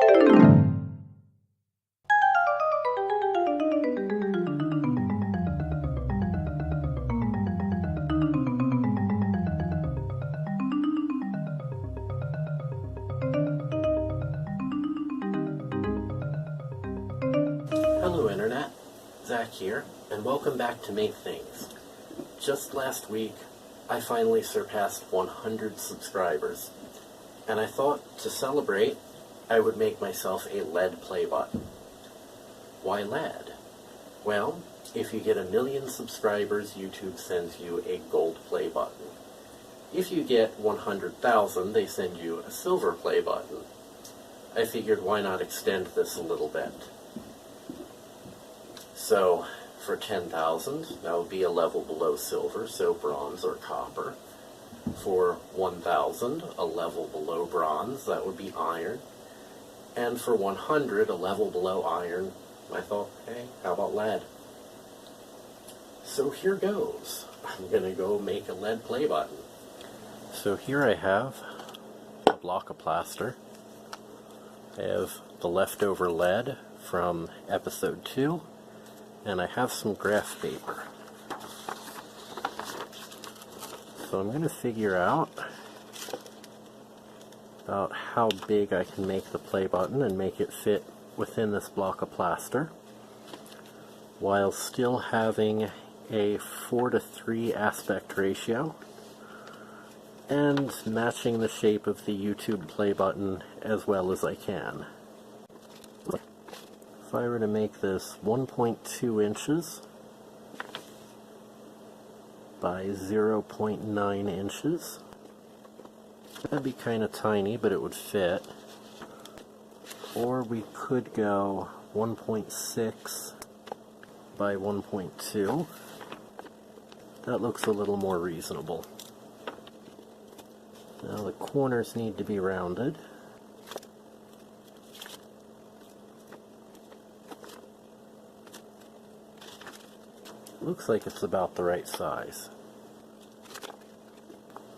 Hello Internet, Zach here, and welcome back to Make Things. Just last week, I finally surpassed 100 subscribers, and I thought to celebrate, I would make myself a LED play button. Why LED? Well, if you get 1 million subscribers, YouTube sends you a gold play button. If you get 100,000, they send you a silver play button. I figured why not extend this a little bit. So, for 10,000, that would be a level below silver, so bronze or copper. For 1,000, a level below bronze, that would be iron. And for 100, a level below iron, I thought, hey, how about lead? So here goes. I'm going to go make a LED play button. So here I have a block of plaster. I have the leftover lead from episode 2. And I have some graph paper. So I'm going to figure out about how big I can make the play button and make it fit within this block of plaster while still having a 4:3 aspect ratio and matching the shape of the YouTube play button as well as I can. If I were to make this 1.2 inches by 0.9 inches, that'd be kind of tiny, but it would fit. Or we could go 1.6 by 1.2. That looks a little more reasonable. Now the corners need to be rounded. Looks like it's about the right size.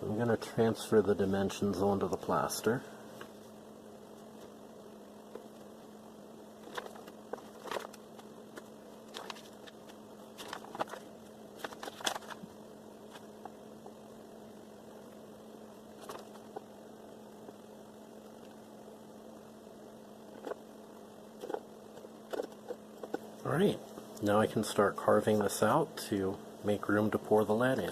I'm going to transfer the dimensions onto the plaster. Alright. Now I can start carving this out to make room to pour the lead in.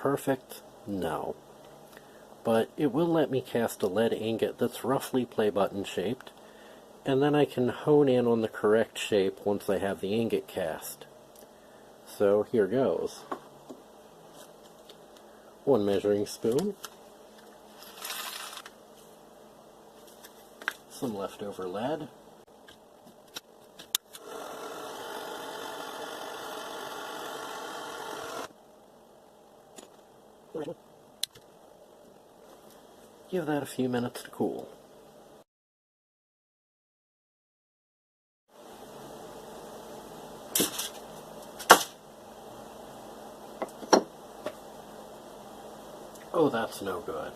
perfect? No. But it will let me cast a lead ingot that's roughly play button shaped, and then I can hone in on the correct shape once I have the ingot cast. So here goes. 1 measuring spoon, some leftover lead, give that a few minutes to cool. Oh, that's no good.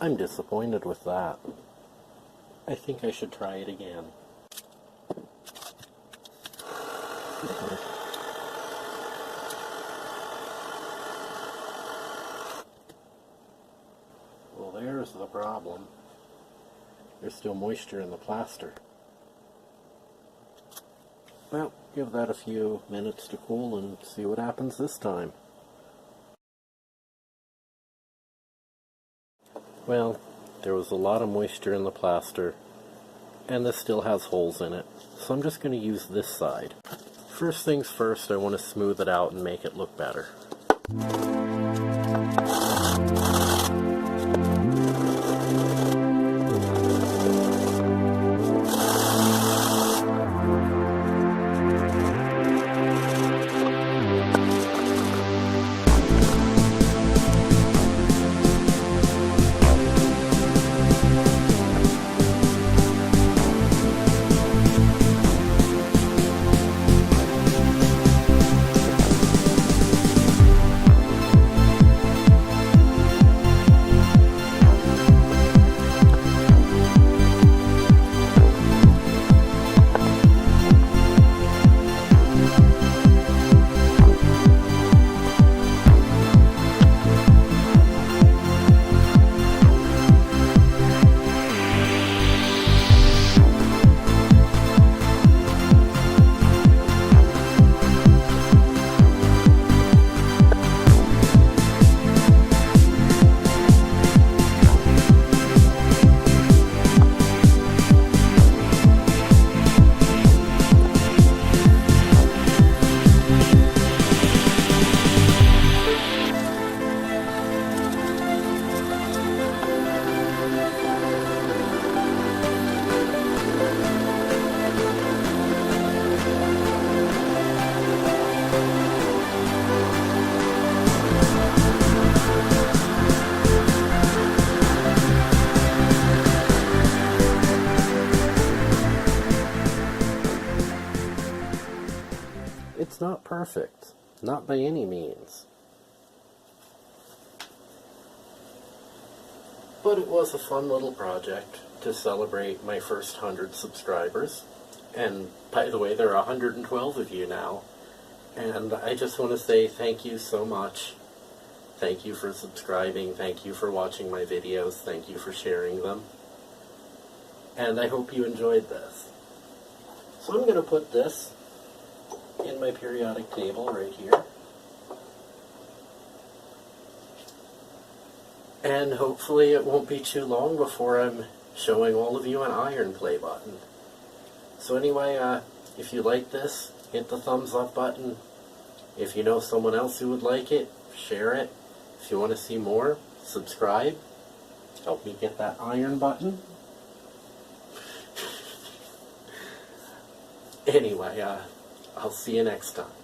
I'm disappointed with that. I think I should try it again. Well, there's the problem. There's still moisture in the plaster. Well, give that a few minutes to cool and see what happens this time. Well, there was a lot of moisture in the plaster, and this still has holes in it, so I'm just going to use this side. First things first, I want to smooth it out and make it look better. It's not perfect, not by any means. But it was a fun little project to celebrate my first 100 subscribers. And by the way, there are 112 of you now. And I just want to say thank you so much. Thank you for subscribing, thank you for watching my videos, thank you for sharing them. And I hope you enjoyed this. So I'm going to put this in my periodic table right here. And hopefully it won't be too long before I'm showing all of you an iron play button. So anyway, if you like this, hit the thumbs up button. If you know someone else who would like it, share it. If you want to see more, subscribe. Help me get that iron button. Anyway, I'll see you next time.